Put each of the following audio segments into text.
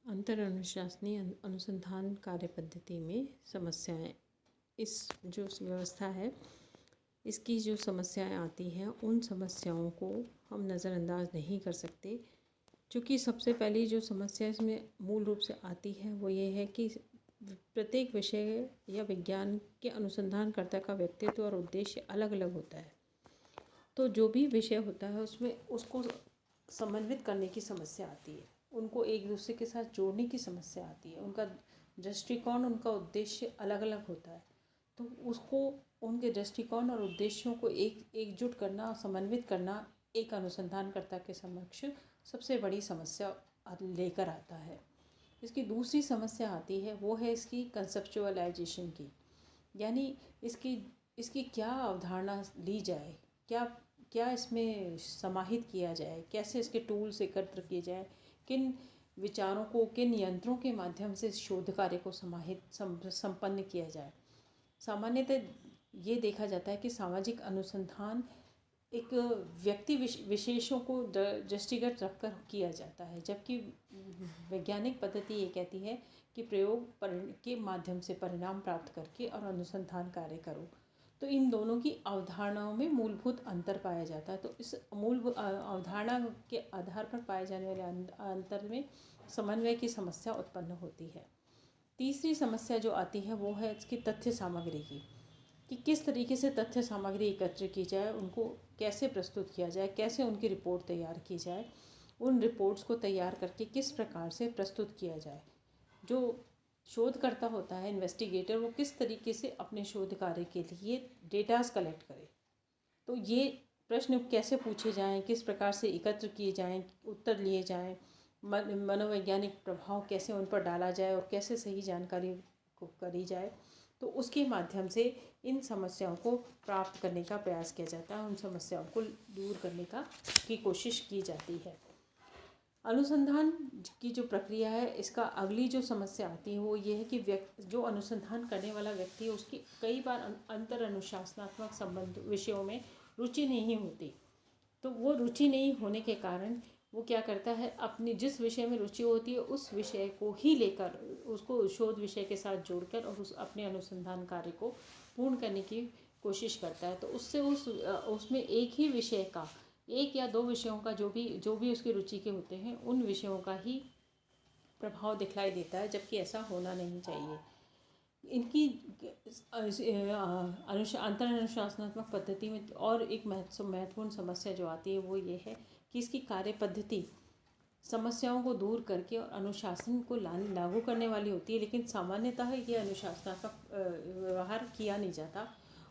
अंतर अनुशासनीय अनुसंधान कार्य पद्धति में समस्याएं। इस जो व्यवस्था है, इसकी जो समस्याएं आती हैं उन समस्याओं को हम नज़रअंदाज नहीं कर सकते। क्योंकि सबसे पहली जो समस्या इसमें मूल रूप से आती है वो ये है कि प्रत्येक विषय या विज्ञान के अनुसंधानकर्ता का व्यक्तित्व और उद्देश्य अलग अलग होता है। तो जो भी विषय होता है उसमें उसको समन्वित करने की समस्या आती है, उनको एक दूसरे के साथ जोड़ने की समस्या आती है। उनका दृष्टिकोण, उनका उद्देश्य अलग अलग होता है, तो उसको उनके दृष्टिकोण और उद्देश्यों को एकजुट करना, समन्वित करना एक अनुसंधानकर्ता के समक्ष सबसे बड़ी समस्या लेकर आता है। इसकी दूसरी समस्या आती है वो है इसकी कंसेप्चुअलाइजेशन की, यानी इसकी क्या अवधारणा ली जाए, क्या इसमें समाहित किया जाए, कैसे इसके टूल्स एकत्र किए जाए, किन विचारों को, किन यंत्रों के माध्यम से शोध कार्य को संपन्न किया जाए। सामान्यतः ये देखा जाता है कि सामाजिक अनुसंधान एक व्यक्ति विशेषों को दृष्टिगत रखकर किया जाता है, जबकि वैज्ञानिक पद्धति ये कहती है कि प्रयोग के माध्यम से परिणाम प्राप्त करके और अनुसंधान कार्य करो। तो इन दोनों की अवधारणाओं में मूलभूत अंतर पाया जाता है। तो इस मूलभूत अवधारणा के आधार पर पाए जाने वाले अंतर में समन्वय की समस्या उत्पन्न होती है। तीसरी समस्या जो आती है वो है इसकी तथ्य सामग्री की, कि किस तरीके से तथ्य सामग्री एकत्र की जाए, उनको कैसे प्रस्तुत किया जाए, कैसे उनकी रिपोर्ट तैयार की जाए, उन रिपोर्ट्स को तैयार करके किस प्रकार से प्रस्तुत किया जाए। जो शोधकर्ता होता है, इन्वेस्टिगेटर, वो किस तरीके से अपने शोध कार्य के लिए डेटास कलेक्ट करे, तो ये प्रश्न कैसे पूछे जाएं, किस प्रकार से एकत्र किए जाएं, उत्तर लिए जाएं, मनोवैज्ञानिक प्रभाव कैसे उन पर डाला जाए और कैसे सही जानकारी को करी जाए, तो उसके माध्यम से इन समस्याओं को प्राप्त करने का प्रयास किया जाता है, उन समस्याओं को दूर करने की कोशिश की जाती है। अनुसंधान की जो प्रक्रिया है, इसका अगली जो समस्या आती है वो ये है कि जो अनुसंधान करने वाला व्यक्ति है उसकी कई बार अंतर अनुशासनात्मक संबंध विषयों में रुचि नहीं होती। तो वो रुचि नहीं होने के कारण वो क्या करता है, अपनी जिस विषय में रुचि होती है उस विषय को ही लेकर उसको शोध विषय के साथ जोड़कर और अपने अनुसंधान कार्य को पूर्ण करने की कोशिश करता है। तो उससे उसमें एक ही विषय का, एक या दो विषयों का जो भी उसकी रुचि के होते हैं उन विषयों का ही प्रभाव दिखलाई देता है, जबकि ऐसा होना नहीं चाहिए। इनकी अंतर अनुशासनात्मक पद्धति में और एक महत्वपूर्ण समस्या जो आती है वो ये है कि इसकी कार्य पद्धति समस्याओं को दूर करके और अनुशासन को लागू करने वाली होती है, लेकिन सामान्यतः ये अनुशासनात्मक व्यवहार किया नहीं जाता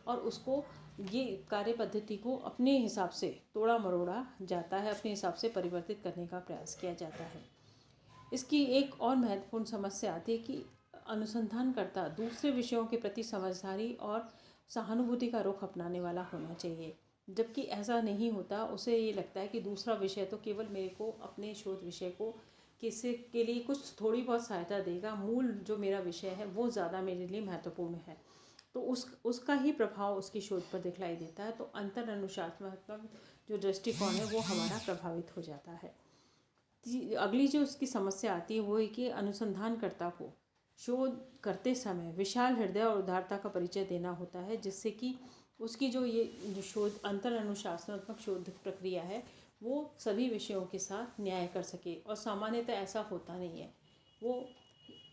और उसको ये कार्य पद्धति को अपने हिसाब से तोड़ा मरोड़ा जाता है, अपने हिसाब से परिवर्तित करने का प्रयास किया जाता है। इसकी एक और महत्वपूर्ण समस्या आती है कि अनुसंधानकर्ता दूसरे विषयों के प्रति समझदारी और सहानुभूति का रुख अपनाने वाला होना चाहिए, जबकि ऐसा नहीं होता। उसे ये लगता है कि दूसरा विषय तो केवल मेरे को अपने शोध विषय को किसी के लिए कुछ थोड़ी बहुत सहायता देगा, मूल जो मेरा विषय है वो ज़्यादा मेरे लिए महत्वपूर्ण है, तो उसका ही प्रभाव उसकी शोध पर दिखलाई देता है। तो अंतर अनुशासनात्मक जो दृष्टिकोण है वो हमारा प्रभावित हो जाता है। अगली जो उसकी समस्या आती है वो है कि अनुसंधानकर्ता को शोध करते समय विशाल हृदय और उदारता का परिचय देना होता है, जिससे कि उसकी जो शोध अंतर अनुशासनात्मक शोध प्रक्रिया है वो सभी विषयों के साथ न्याय कर सके। और सामान्यतः ऐसा होता नहीं है, वो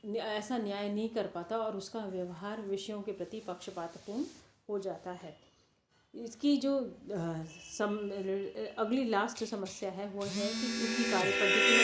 ऐसा न्याय नहीं कर पाता और उसका व्यवहार विषयों के प्रति पक्षपातपूर्ण हो जाता है। इसकी जो अगली लास्ट समस्या है वो है कि उसकी कार्य पद्धति